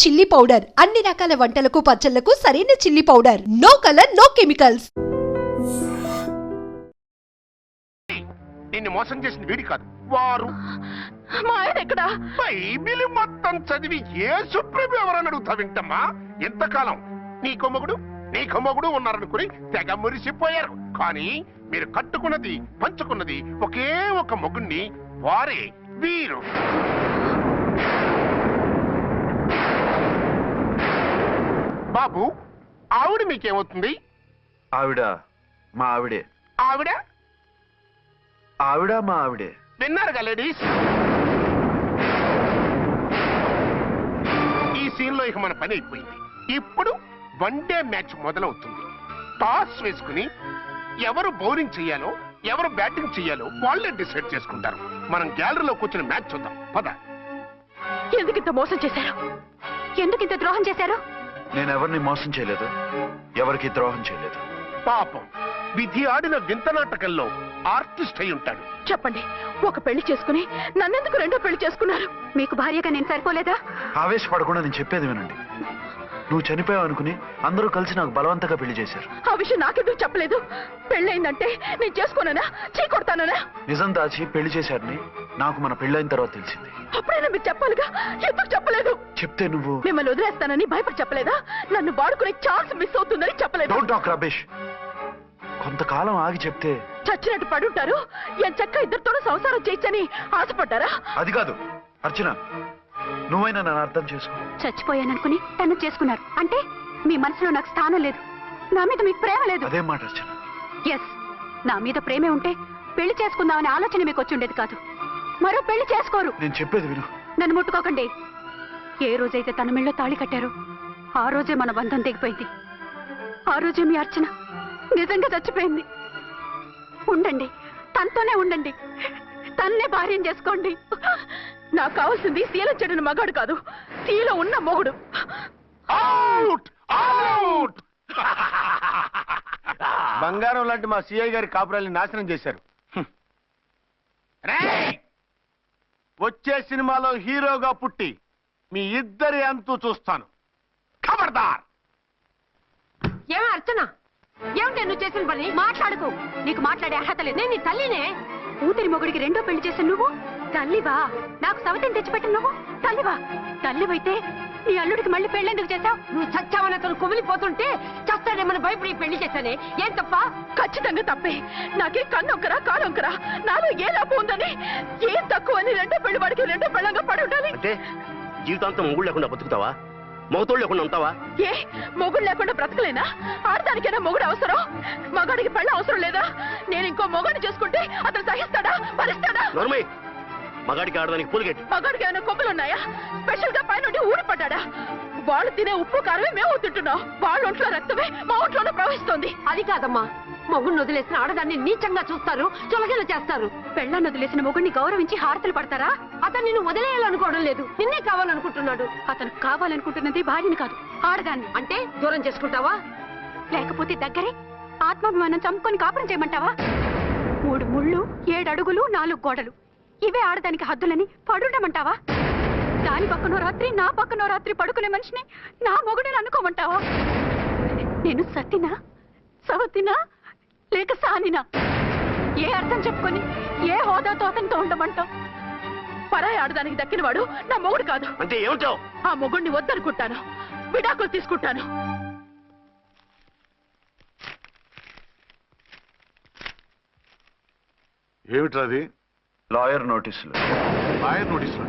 Chilli powder అన్ని రకాల వంటలకు పచ్చళ్లకు సరైన chilli powder. No colour no chemicals. నిన్ను మోసం చేసిన వీడి కాదు వారు. మా ఆయన ఎక్కడా? బైబిల్ మొత్తం చదివి ఏ సుప్రీం ఎవరని అడుగుతా వింటమ్మా. ఎంతకాలం నీకో మొగుడు ఉన్నారనుకుని తెగ మురిసిపోయారు. కానీ మీరు కట్టుకున్నది పంచుకున్నది ఒకే ఒక మొగుణ్ణి, వారే వీరు. బాబు, ఆవిడ మీకేమవుతుంది? ఆవిడ మా ఆవిడే. ఆవిడ ఆవిడ మా ఆవిడే. విన్నారుగా లేడీస్, ఈ సీన్ లో ఇక మన పని అయిపోయింది. ఇప్పుడు వన్ డే మ్యాచ్ మొదలవుతుంది. టాస్ వేసుకుని ఎవరు బౌలింగ్ చెయ్యాలో ఎవరు బ్యాటింగ్ చెయ్యాలో వాళ్ళే డిసైడ్ చేసుకుంటారు. మనం గ్యాలరీలో కూర్చుని మ్యాచ్ చూద్దాం పద. ఎందుకు ఇంత మోసం చేశారు? ఎందుకు ఇంత ద్రోహం చేశారు? నేను ఎవరిని మోసం చేయలేదు, ఎవరికి ద్రోహం చేయలేదు. పాపం, విధి ఆడిన వింత నాటకంలో ఆర్టిస్ట్ అయి ఉంటాడు. చెప్పండి, ఒక పెళ్లి చేసుకుని నన్నెందుకు రెండో పెళ్లి చేసుకున్నారు? మీకు భార్యగా నేను సరిపోలేదా? ఆవేశపడకుండా నేను చెప్పేది వినండి. నువ్వు చనిపోయావు అనుకుని అందరూ కలిసి నాకు బలవంతంగా పెళ్లి చేశారు. ఆ విషయం నాకెందుకు చెప్పలేదు? పెళ్ళయిందంటే నేను చేసుకోనన్నా, చీకొడతానన్నా? నిజం దాచి పెళ్లి చేశారని నాకు మన పెళ్ళైన తర్వాత తెలిసింది. అప్పుడైనా మీరు చెప్పాలిగా, ఎందుకు చెప్పలేదు? చెప్తే నువ్వు మిమ్మల్ని వదిలేస్తానని భయపడి చెప్పలేదా? నన్ను వాడుకునే ఛాన్స్ మిస్ అవుతుందని చెప్పలేదు. Don't talk రబేష్. కొంతకాలం ఆగి చెప్తే చచ్చినట్టు పడుంటారు. ఎంచక్క ఇద్దరితోనూ సంసారం చేయొచ్చని ఆశపడ్డారా? అది కాదు అర్చన, నువ్వైనా నన్ను అర్థం చేసుకో. చచ్చిపోయాననుకుని తను చేసుకున్నారు అంటే మీ మనసులో నాకు స్థానం లేదు, నా మీద మీకు ప్రేమ లేదు. అదే మాట అర్చన. ఎస్, నా మీద ప్రేమే ఉంటే పెళ్లి చేసుకుందామనే ఆలోచన మీకు వచ్చి ఉండేది కాదు. మరో పెళ్లి చేసుకోరు. నేను చెప్పేది విను. నన్ను ముట్టుకోకండి. ఏ రోజైతే తన మెళ్ళో తాళి కట్టారో ఆ రోజే మన బంధం తెగిపోయింది. ఆ రోజే మీ అర్చన నిజంగా చచ్చిపోయింది. ఉండండి, తనతోనే ఉండండి, తన్నే భార్యం చేసుకోండి. నాకు కావాల్సింది శీల చెడిన మగాడు కాదు, శీల ఉన్న మొగుడు. బంగారం లాంటి మా సిఐ గారి కాపురాల్ని నాశనం చేశారు. వచ్చే సినిమాలో హీరోగా పుట్టి మీ ఇద్దరి అంతు చూస్తాను. ఖబర్దార్. ఏమో అర్చన, ఏమిటి నువ్వు చేసిన పని? మాట్లాడుకో, నీకు మాట్లాడే అర్హత లేదు. నేను నీ తల్లినే. కూతురి మొగుడికి రెండో పెళ్లి చేసిన నువ్వు తల్లివా? నాకు సవతిని తెచ్చిపెట్టిన నువ్వు తల్లివా? తల్లివైతే నీ అల్లుడికి మళ్ళీ పెళ్ళెందుకు చేశావు? నువ్వు చచ్చావని అతను కుమిలిపోతుంటే చస్తాడేమని భయపడి పెళ్లి చేశానే. ఏం తప్ప? ఖచ్చితంగా తప్పే. నాకే కన్నొక్కరా కానొక్కరా, నాలో ఏ లాభం ఉందని, ఏం తక్కువ అని రెండో పెళ్లి వాడికి రెండో పెళ్ళంగా పడి ఉండాలి. అంటే జీవితాంతం మొగుడు లేకుండా బతుకుతావా? మొగతోడు లేకుండా ఉంటావా? ఏ మొగుడు లేకుండా బ్రతకలేనా? ఆడదానికైనా మొగుడు అవసరం, మగాడికి పెళ్ళ అవసరం లేదా? నేను ఇంకో మొగాడిని చేసుకుంటే అతను సహిస్తాడా, భరిస్తాడా? మగాడికి ఆడదానికి పూలిగెట్టి. మగాడికి ఏమైనా కొమ్మలున్నాయా? స్పెషల్ గా పైనుండి ఊడి పడ్డాడా? వాళ్ళు తినే ఉప్పు కారమే మేము తింటున్నాం. వాళ్ళ ఒంట్లో రక్తమే మా ఒంట్లోనే ప్రవహిస్తోంది. అది కాదమ్మా, మొగుడిని వదిలేసిన ఆడదాన్ని నీచంగా చూస్తారు, చులకన చేస్తారు. పెళ్ళాన్ని వదిలేసిన మొగుడిని గౌరవించి హారతలు పడతారా? అతన్ని నువ్వు వదిలేయాలనుకోవడం లేదు, నిన్నే కావాలనుకుంటున్నాడు. అతను కావాలనుకుంటున్నది భార్యని కాదు, ఆడదాన్ని. అంటే దూరం చేసుకుంటావా? లేకపోతే దగ్గరే ఆత్మాభిమానం చంపుకొని కాపురం చేయమంటావా? 3 ముళ్ళు 7 అడుగులు 4 గోడలు, ఇవే ఆడదానికి హద్దులని పడుండమంటావా? దాని పక్కనో రాత్రి నా పక్కనో రాత్రి పడుకునే మనిషిని నా మొగుడిని అనుకోమంటావా? నేను సతినా, సవతినా, లేక సానినా? ఏ అర్థం చెప్పుకొని ఏ హోదాతో అతనితో ఉండమంటావు? పరాయి ఆడదానికి దక్కినవాడు నా మొగుడు కాదు. అంటే ఏమిటో? ఆ మొగుడిని వద్దనుకుంటాను, విడాకులు తీసుకుంటాను. ఏమిట్రాది? లాయర్ నోటీసులు. లాయర్ నోటీసులు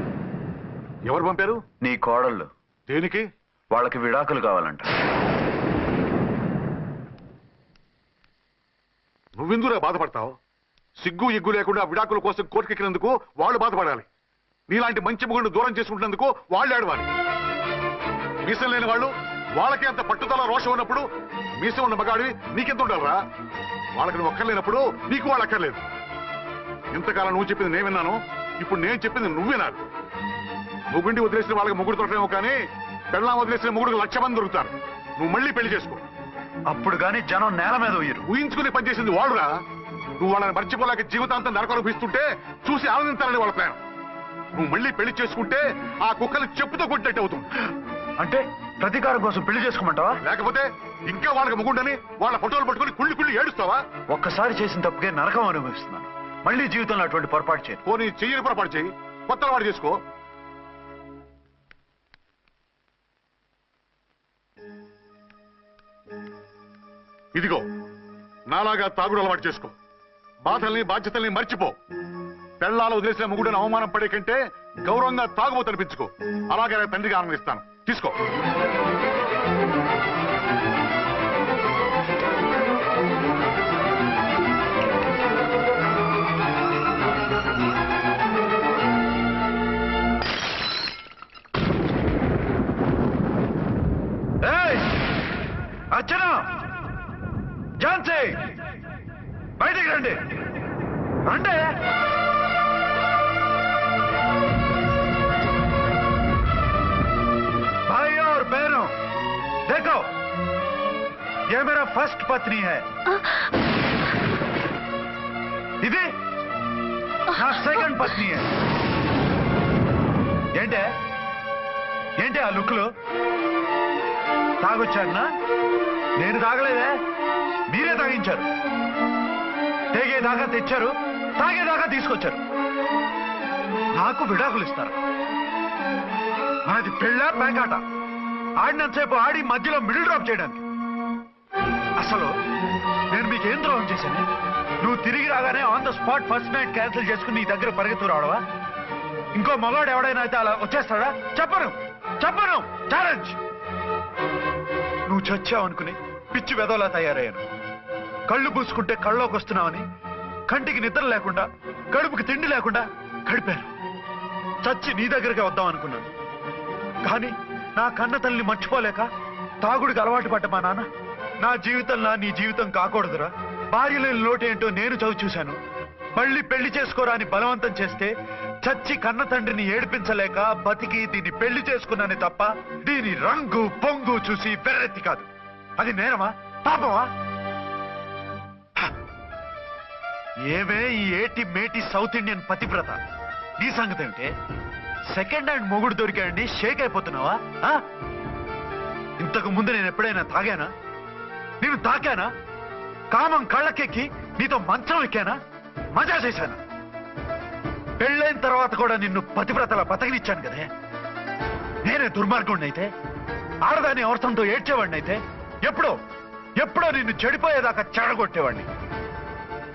ఎవరు పంపారు? నీ కోడళ్ళు. దేనికి? వాళ్ళకి విడాకులు కావాలంట. నువ్వెందుకురా బాధపడతావు? సిగ్గు ఎగ్గు లేకుండా విడాకుల కోసం కోర్టుకెక్కినందుకు వాళ్ళు బాధపడాలి. నీలాంటి మంచి మొగుడిని దూరం చేసుకుంటున్నందుకు వాళ్ళు ఏడవాలి. మీసం లేని వాళ్ళు వాళ్ళకి అంత పట్టుదల రోషం ఉన్నప్పుడు మీసం ఉన్న మగాడివి నీకెంత ఉండాలరా? వాళ్ళకి నువ్వు అక్కర్లేనప్పుడు నీకు వాళ్ళు అక్కర్లేదు. ఇంతకాలం నువ్వు చెప్పింది నేను విన్నాను, ఇప్పుడు నేను చెప్పింది నువ్వు వినాలి. మొగుడిని వదిలేసిన వాళ్ళకి మొగుడు దొరకలేమో కానీ పెళ్ళాం వదిలేసిన మొగుడికి 1,00,000 మంది దొరుకుతారు. నువ్వు మళ్ళీ పెళ్లి చేసుకో. అప్పుడు గాని జనం నేల మీద ఉయ్యరు. ఊహించుకుని పనిచేసింది వాడురా. నువ్వు వాళ్ళని మర్చిపోలేక జీవితాంతం నరకనుభవిస్తుంటే చూసి ఆనందించాలని వాళ్ళ ప్లాన్. నువ్వు మళ్ళీ పెళ్లి చేసుకుంటే ఆ కుక్కలు చెప్పుతో కొట్టినట్టు అవుతుంది. అంటే ప్రతీకారం కోసం పెళ్లి చేసుకోమంటావా? లేకపోతే ఇంకా వాళ్ళకి మొగుండని వాళ్ళ ఫోటోలు పట్టుకుని కుళ్ళి ఏడుస్తావా? ఒక్కసారి చేసిన తప్పుకే నరకం అనుభవిస్తున్నాను. మళ్ళీ జీవితంలో అటువంటి పొరపాటు చేయను. పోనీ చెయ్యని పొరపాటు చెయ్యి, కొత్త వాడు చేసుకో. ఇదిగో నాలాగా తాగుడు అలవాటు చేసుకో. బాధల్ని బాధ్యతల్ని మర్చిపో. పెళ్ళాలు వదిలేసిన మొగుడని అవమానం పడే కంటే గౌరవంగా తాగుబోతు అనిపించుకో. అలాగే తండ్రిగా ఆనందిస్తాను. తీసుకో. అర్చన, ఝాన్సీ, బయటికి రండి. రండి. भाई और बहनों, देखो, ये मेरा फर्स्ट पत्नी है. ఇది నా సెకండ్ పత్ని. ఏంటి ఆ లుక్లు? తాగొచ్చానా? నేను తాగలేదే, మీరే తాగించారు. తెగేదాకా తెచ్చారు, తాగేదాకా తీసుకొచ్చారు. నాకు విడాకులు ఇస్తారు. మనది పెళ్ళా పేకాట? ఆడినంతసేపు ఆడి మధ్యలో మిడిల్ డ్రాప్ చేయడానికి. అసలు నేను మీకేం ద్రోహం చేశాను? నువ్వు తిరిగి రాగానే on the spot first night cancel చేసుకుని నీ దగ్గర పరిగెత్తు రావడవా? ఇంకో మగాడు ఎవడైనా అయితే అలా వచ్చేస్తాడా? చెప్పను. ఛాలెంజ్. నువ్వు చచ్చావనుకుని పిచ్చి వెదవలా తయారయ్యాను. కళ్ళు పూసుకుంటే కళ్ళలోకి వస్తున్నావని కంటికి నిద్ర లేకుండా, కడుపుకి తిండి లేకుండా గడిపాను. చచ్చి నీ దగ్గరికి వద్దాం అనుకున్నాను. కానీ నా కన్న తల్లిని మర్చిపోలేక తాగుడికి అలవాటు పడ్డ మా నాన్న, నా జీవితంలా నీ జీవితం కాకూడదురా, భార్య లేని లోటేంటో నేను చవి చూశాను, మళ్ళీ పెళ్లి చేసుకోరా అని బలవంతం చేస్తే చచ్చి కన్న తండ్రిని ఏడిపించలేక బతికి దీన్ని పెళ్లి చేసుకున్నానే తప్ప దీని రంగు పొంగు చూసి వెర్రెత్తి కాదు. అది నేరమా? పాపమా? ఏమే ఈ ఏటి మేటి సౌత్ ఇండియన్ పతివ్రత, నీ సంగతి ఏమిటే? సెకండ్ హ్యాండ్ మొగుడు దొరికాయండి షేక్ అయిపోతున్నావా? ఇంతకు ముందు నేను ఎప్పుడైనా తాగానా? నేను తాకానా? కామం కళ్ళకెక్కి నీతో మంచం ఎక్కానా? మజా చేశానా? పెళ్ళైన తర్వాత కూడా నిన్ను పతివ్రతలా బతకనిచ్చాను కదే. నేనే దుర్మార్గుడిని అయితే, ఆడదాన్ని అవసరంతో ఏడ్చేవాడిని అయితే, ఎప్పుడో నిన్ను చెడిపోయేదాకా చెడగొట్టేవాడిని.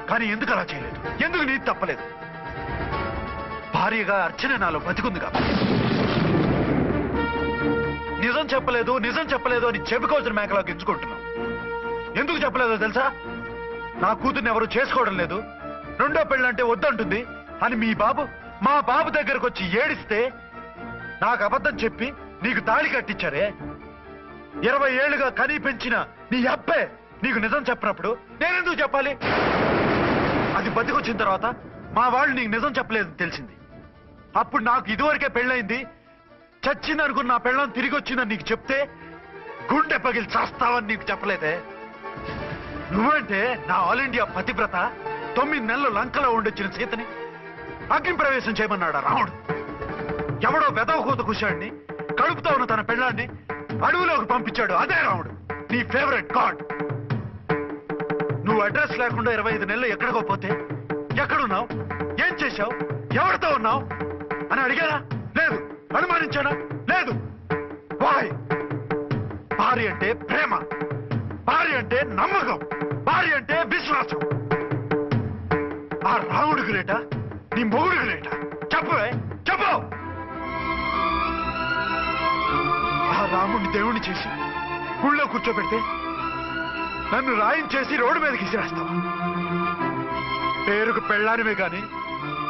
కానీ ఎందుకు అలా చేయలేదు? ఎందుకు నీది తప్పలేదు? భార్యగా అర్చన నాలో బతికుంది కాబట్టి. నిజం చెప్పలేదు అని చెప్పుకోవాల్సిన మేకలా గించుకుంటున్నావు. ఎందుకు చెప్పలేదో తెలుసా? నా కూతుర్ని ఎవరు చేసుకోవడం లేదు, రెండో పెళ్ళంటే వద్దంటుంది అని మా బాబు దగ్గరకు వచ్చి ఏడిస్తే నాకు అబద్ధం చెప్పి నీకు తాళి కట్టించారే. 20 ఏళ్లుగా కనీ పెంచిన నీ అబ్బే నీకు నిజం చెప్పినప్పుడు నేనెందుకు చెప్పాలి? అది బతికొచ్చిన తర్వాత మా వాళ్ళు నీకు నిజం చెప్పలేదని తెలిసింది. అప్పుడు నాకు ఇదివరకే పెళ్ళయింది, చచ్చింది అనుకున్న నా పెళ్ళం తిరిగి వచ్చిందని నీకు చెప్తే గుండె పగిలి చేస్తావని నీకు చెప్పలేదే. నువ్వంటే నా ఆల్ ఇండియా పతివ్రత 9 నెలలు లంకలో ఉండొచ్చిన సీతని అగ్ని ప్రవేశం చేయమన్నాడా రాముడు? ఎవడో వెదవ కూత కుశాడిని, కడుపుతో ఉన్న తన పెళ్ళాన్ని అడవిలోకి పంపించాడు. అదే రాముడు, నీ ఫేవరెట్ గాడ్. నువ్వు అడ్రస్ లేకుండా 25 నెలలు ఎక్కడికో పోతే ఎక్కడున్నావు, ఏం చేశావు, ఎవరితో ఉన్నావు అని అడిగానా? లేదు. అనుమానించానా? లేదు. వాయ్? భార్య అంటే ప్రేమ, భార్య అంటే నమ్మకం, భార్య అంటే విశ్వాసం. ఆ రాముడు గ్రేటా, నీ మొగుడు గ్రేటా? చెప్పు. ఆ రాముడిని దేవుణ్ణి చేసి గుళ్ళో కూర్చోబెడితే నన్ను రాయించేసి రోడ్డు మీదకి ఇసిరేస్తావా? పేరుకు పెళ్ళానివే గాని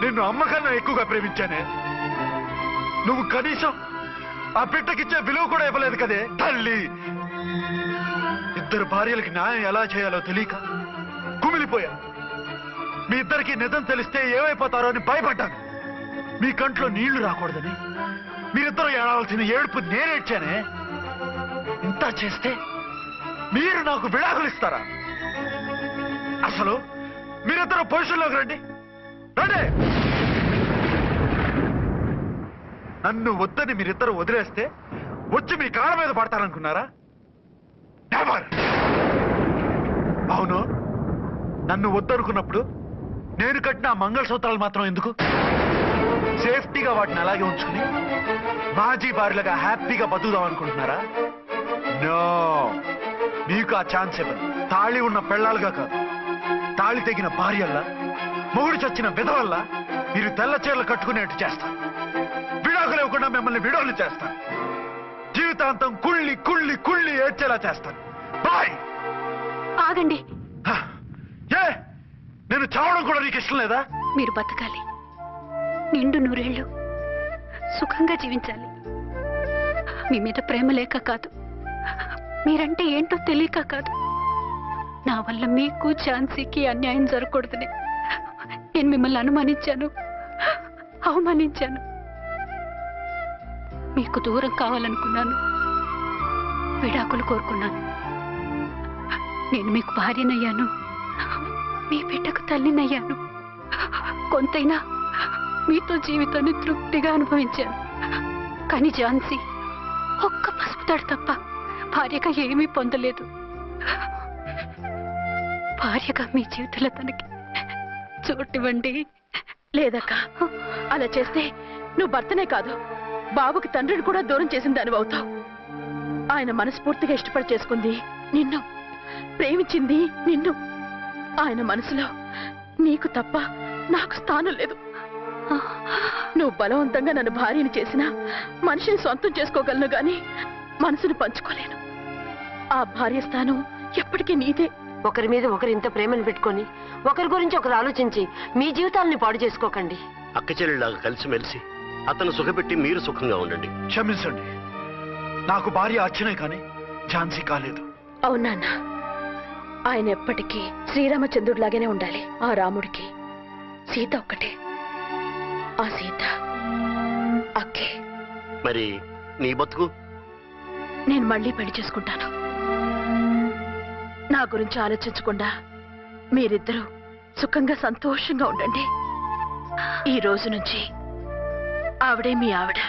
నిన్ను అమ్మకన్నా ఎక్కువగా ప్రేమించానే. నువ్వు కనీసం ఆ బిడ్డకిచ్చే విలువ కూడా ఇవ్వలేదు కదే తల్లి. 2 భార్యలకి న్యాయం ఎలా చేయాలో తెలియక కుమిలిపోయా. మీ ఇద్దరికి నిజం తెలిస్తే ఏమైపోతారో అని భయపడ్డాను. మీ కంట్లో నీళ్లు రాకూడదని మీరిద్దరూ ఏడవలసిన ఏడుపు నేనేడ్చానే. ఇంత చేస్తే మీరు నాకు విడాకులు ఇస్తారా? అసలు మీరిద్దరూ పొజిషన్లోకి రండి. నన్ను వద్దని మీరిద్దరు వదిలేస్తే వచ్చి మీ కాళ్ళ మీద పడతారనుకున్నారా? నెవర్. అవును, నన్ను వద్దనుకున్నప్పుడు నేను కట్టిన ఆ మంగళసూత్రాలు మాత్రం ఎందుకు? సేఫ్టీగా వాటిని అలాగే ఉంచుకుని మాజీ భార్యలుగా హ్యాపీగా బతుకుదాం అనుకుంటున్నారా? నో, మీకు ఆ ఛాన్స్ ఇవ్వను. తాళి ఉన్న పెళ్ళాలుగా కాదు, తాళి తెగిన భార్యల్లా, మొగుడు చచ్చిన విధవల్లా మీరు తెల్ల చీరలు కట్టుకునేట్టు చేస్తాను. విడాకులు ఇవ్వకుండా మిమ్మల్ని విడోలు చేస్తాను. జీవితాంతం కుళ్ళి కుళ్ళి కుళ్ళి ఏడ్చేలా చేస్తాను. బాయ్. ఆగండి. ఏ, నేను చావడం కూడా నీకు ఇష్టం లేదా? మీరు బతకాలి, నిండు నూరేళ్లు సుఖంగా జీవించాలి. మీ మీద ప్రేమ లేక కాదు, మీరంటే ఏంటో తెలియక కాదు. నా వల్ల మీకు ఝాన్సీకి అన్యాయం జరగకూడదని నేను మిమ్మల్ని అనుమానించాను, అవమానించాను. మీకు దూరం కావాలనుకున్నాను, విడాకులు కోరుకున్నాను. నేను మీకు భార్యనయ్యాను, మీ బిడ్డకు తల్లినయ్యాను. కొంతైనా మీతో జీవితాన్ని తృప్తిగా అనుభవించాను. కానీ ఝాన్సీ ఒక్క పసుపుతాడు తప్ప భార్యగా ఏమీ పొందలేదు. భార్యగా మీ జీవితంలో తనకి చోటివ్వండి. లేదక్క, అలా చేస్తే నువ్వు భర్తనే కాదు, బాబుకి తండ్రిని కూడా దూరం చేసిన దానివి అవుతావు. ఆయన మనస్ఫూర్తిగా ఇష్టపడి చేసుకుంది నిన్ను, ప్రేమించింది నిన్ను. ఆయన మనసులో నీకు తప్ప నాకు స్థానం లేదు. నువ్వు బలవంతంగా నన్ను భార్యని చేసినా మనిషిని సొంతం చేసుకోగలను గాని మనసును పంచుకోలేను. ఆ భార్య స్థానం ఎప్పటికీ నీదే. ఒకరి మీద ఒకరు ఇంత ప్రేమను పెట్టుకొని ఒకరి గురించి ఒకరు ఆలోచించి మీ జీవితాలని పాడు చేసుకోకండి. అక్క చెల్లెళ్ళలాగా కలిసిమెలిసి అతను సుఖపెట్టి మీరు సుఖంగా ఉండండి. క్షమించండి, నాకు భార్య అర్చనే కానీ ఝాన్సీ కాలేదు. అవునా? ఆయన ఎప్పటికీ శ్రీరామచంద్రుడిలాగానే ఉండాలి. ఆ రాముడికి సీత ఒక్కటే, ఆ సీత అక్కే. మరి నీ బతుకు? నేను మళ్ళీ పెళ్లి చేసుకుంటాను. నా గురించి ఆలోచించకుండా మీరిద్దరూ సుఖంగా సంతోషంగా ఉండండి. ఈ రోజు నుంచి ఆవిడే మీ ఆవిడ.